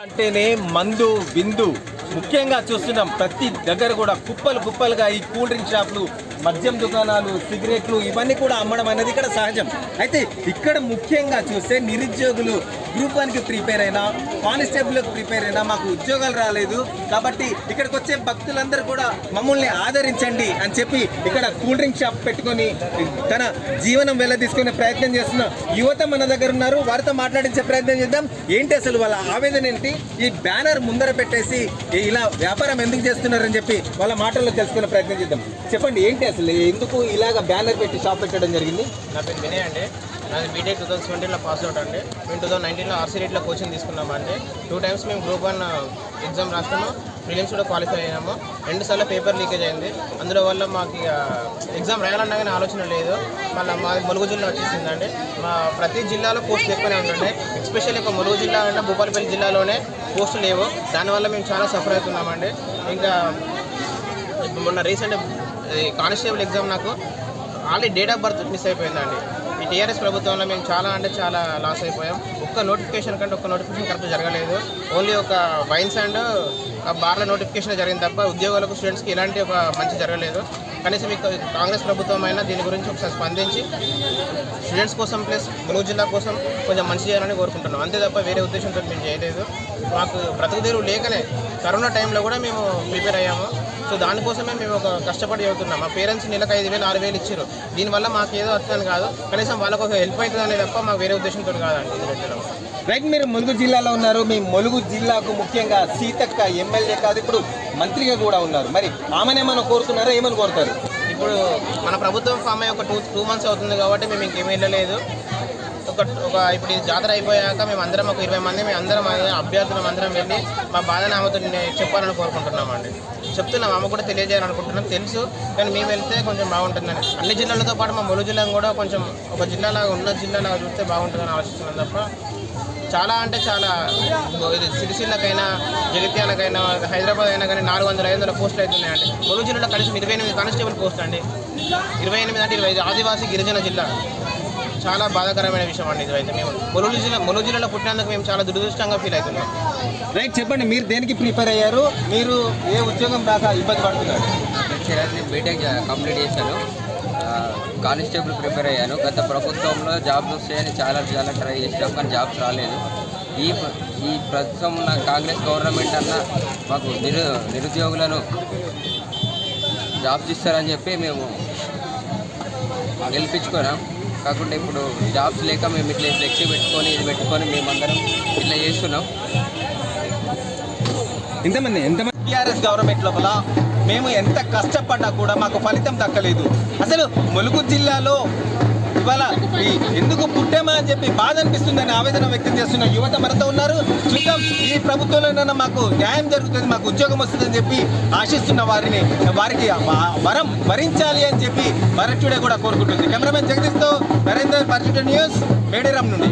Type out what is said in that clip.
అంటేనే మందు విందు ముఖ్యంగా చూస్తున్నాం. ప్రతి దగ్గర కూడా కుప్పలు కుప్పలుగా ఈ కూల్ డ్రింక్ షాపులు, మద్యం దుకాణాలు, సిగరెట్లు ఇవన్నీ కూడా అమ్మడం అనేది ఇక్కడ సహజం. అయితే ఇక్కడ ముఖ్యంగా చూస్తే నిరుద్యోగులు గ్రూప్ 1కి ప్రిపేర్ అయినా, కానిస్టేబుల్కి ప్రిపేర్ అయినా మాకు ఉద్యోగాలు రాలేదు కాబట్టి ఇక్కడికి వచ్చే భక్తులందరూ కూడా మమ్మల్ని ఆదరించండి అని చెప్పి ఇక్కడ కూల్ డ్రింక్ షాప్ పెట్టుకొని తన జీవనం వెళ్ళదీసుకునే ప్రయత్నం చేస్తున్న యువత మన దగ్గర ఉన్నారు. వారితో మాట్లాడించే ప్రయత్నం చేద్దాం. ఏంటి అసలు వాళ్ళ ఆవేదన ఏంటి, ఈ బ్యానర్ ముందర పెట్టేసి ఇలా వ్యాపారం ఎందుకు చేస్తున్నారని చెప్పి వాళ్ళ మాటల్లో తెలుసుకునే ప్రయత్నం చేద్దాం. చెప్పండి, ఏంటి అసలు ఎందుకు ఇలాగ బ్యానర్ పెట్టి షాప్ పెట్టడం జరిగింది? నా పేరు వినయ్ అండి. నాది బీటెక్ 2017లో పాస్ అవుట్ అండి. మేము 2019లో ఆర్సీ రేట్లో కోచింగ్ తీసుకున్నామండి. 2 times మేము గ్రూప్ 1 ఎగ్జామ్ రాస్తాము, ప్రిలిమ్స్ కూడా క్వాలిఫై అయినాము. 2 సార్లు పేపర్ లీకేజ్ అయింది. అందులో వల్ల మాకు ఎగ్జామ్ రాయాలన్నా కానీ ఆలోచన లేదు. మళ్ళీ మాది ములుగు జిల్లా వచ్చేసిందండి. మా ప్రతి జిల్లాలో పోస్టులు ఎక్కువనే ఉంటుండే, ఎస్పెషల్లీ ఒక ములుగు జిల్లా అంటే భూపాలపల్లి జిల్లాలోనే పోస్టులు లేవు. దానివల్ల మేము చాలా సఫర్ అవుతున్నామండి. ఇంకా మొన్న రీసెంట్ కానిస్టేబుల్ ఎగ్జామ్ నాకు already date of birth miss అయిపోయిందండి. ఈ టీఆర్ఎస్ ప్రభుత్వంలో మేము చాలా అంటే చాలా లాస్ అయిపోయాం. ఒక్క నోటిఫికేషన్ కరెక్ట్ జరగలేదు. ఓన్లీ ఒక వైన్స్ అండ్ బార్ల నోటిఫికేషన్ జరిగింది తప్ప ఉద్యోగులకు, స్టూడెంట్స్కి ఇలాంటి ఒక మంచి జరగలేదు. కనీసం మీకు కాంగ్రెస్ ప్రభుత్వం అయినా దీని గురించి ఒకసారి స్పందించి స్టూడెంట్స్ కోసం ప్లస్ ములుగు జిల్లా కోసం కొంచెం మంచి చేయాలని కోరుకుంటున్నాం. అంతే తప్ప వేరే ఉద్దేశంతో మేము చేయలేదు. మాకు బ్రతుకుదేరు లేకనే కరోనా టైంలో కూడా మేము ప్రిపేర్ అయ్యాము. సో దానికోసమే మేము ఒక కష్టపడి చదువుతున్నాం. మా పేరెంట్స్ నెలకు 5,000 6,000 ఇచ్చారు. దీనివల్ల మాకు ఏదో అర్థం కాదు, కనీసం వాళ్ళకు ఒక హెల్ప్ అవుతుంది అనేది తప్ప మాకు వేరే ఉద్దేశంతో కాదండి ఇది పెట్టడం. రైట్, మీరు ములుగు జిల్లాలో ఉన్నారు. మీ ములుగు జిల్లాకు ముఖ్యంగా సీతక్క ఎమ్మెల్యే కాదు, ఇప్పుడు మంత్రిగా కూడా ఉన్నారు. మరి ఆమెనే మనం కోరుతున్నారా, ఏమని కోరుతారు? ఇప్పుడు మన ప్రభుత్వం ఫామ్ అయ్యి ఒక 2 months అవుతుంది కాబట్టి మేము ఇంకేమీ వెళ్ళలేదు. ఇప్పుడు ఈ జాతర అయిపోయాక మేము అందరం ఒక 20 మంది మేము అందరం అభ్యర్థులం అందరం వెళ్ళి మా బాధను ఆమెతో చెప్పాలని కోరుకుంటున్నామండి. చెప్తున్నాం, ఆమె కూడా తెలియజేయాలనుకుంటున్నాం. తెలుసు, కానీ మేము వెళ్తే కొంచెం బాగుంటుందని. అన్ని జిల్లాలతో పాటు మా ములుగు జిల్లాను కూడా కొంచెం ఒక జిల్లాలాగా ఉన్న జిల్లాలాగా చూస్తే బాగుంటుందని ఆలోచిస్తున్నాం తప్ప చాలా అంటే చాలా ఇది సిరిసిల్లకైనా, జగిత్యాలకైనా, హైదరాబాద్ అయినా కానీ 400-500 పోస్టులు అవుతున్నాయండి. ములుగు జిల్లాలో కనీసం 28 కానిస్టేబుల్ పోస్టులు అండి. 28 అంటే 25 ఆదివాసీ గిరిజన జిల్లా. చాలా బాధాకరమైన విషయం అండి. ఇదైతే మేము ములుగు జిల్లాలో పుట్టినందుకు మేము చాలా దురదృష్టంగా ఫీల్ అవుతున్నాం. రైట్, చెప్పండి, మీరు దేనికి ప్రిపేర్ అయ్యారు? మీరు ఏ ఉద్యోగం దాకా ఇబ్బంది పడుతున్నారు? నేను బీటెక్ కంప్లీట్ చేశాను, కానిస్టేబుల్ ప్రిపేర్ అయ్యాను. గత ప్రభుత్వంలో జాబ్స్ వస్తాయని చాలా ట్రై చేసినాం, కానీ జాబ్స్ రాలేదు. ఈ ప్రస్తుతం ఉన్న కాంగ్రెస్ గవర్నమెంట్ అన్న మాకు నిరుద్యోగులను జాబ్స్ ఇస్తారని చెప్పి మేము గెలిపించుకున్నాం. కాకుండా ఇప్పుడు జాబ్స్ లేక మేము ఇట్లా ఫ్లెక్సీ పెట్టుకొని మేమందరం ఇట్లా చేస్తున్నాం. ఎంతమంది టీఆర్ఎస్ గవర్నమెంట్ లోపల మేము ఎంత కష్టపడ్డా కూడా మాకు ఫలితం దక్కలేదు. అసలు ములుగు జిల్లాలో ఇవాళ ఎందుకు పుట్టామా అని చెప్పి బాధ అనిపిస్తుందని ఆవేదన వ్యక్తం చేస్తున్న యువత మనతో ఉన్నారు. చూద్దాం, ఈ ప్రభుత్వంలోనైనా మాకు న్యాయం జరుగుతుంది, మాకు ఉద్యోగం వస్తుందని చెప్పి ఆశిస్తున్న వారికి వరం వరించాలి అని చెప్పి భరత్ టుడే కూడా కోరుకుంటుంది. కెమెరామెన్ జగదీష్తో నరేందర్, భరత్ టుడే న్యూస్, మేడేరాం నుండి.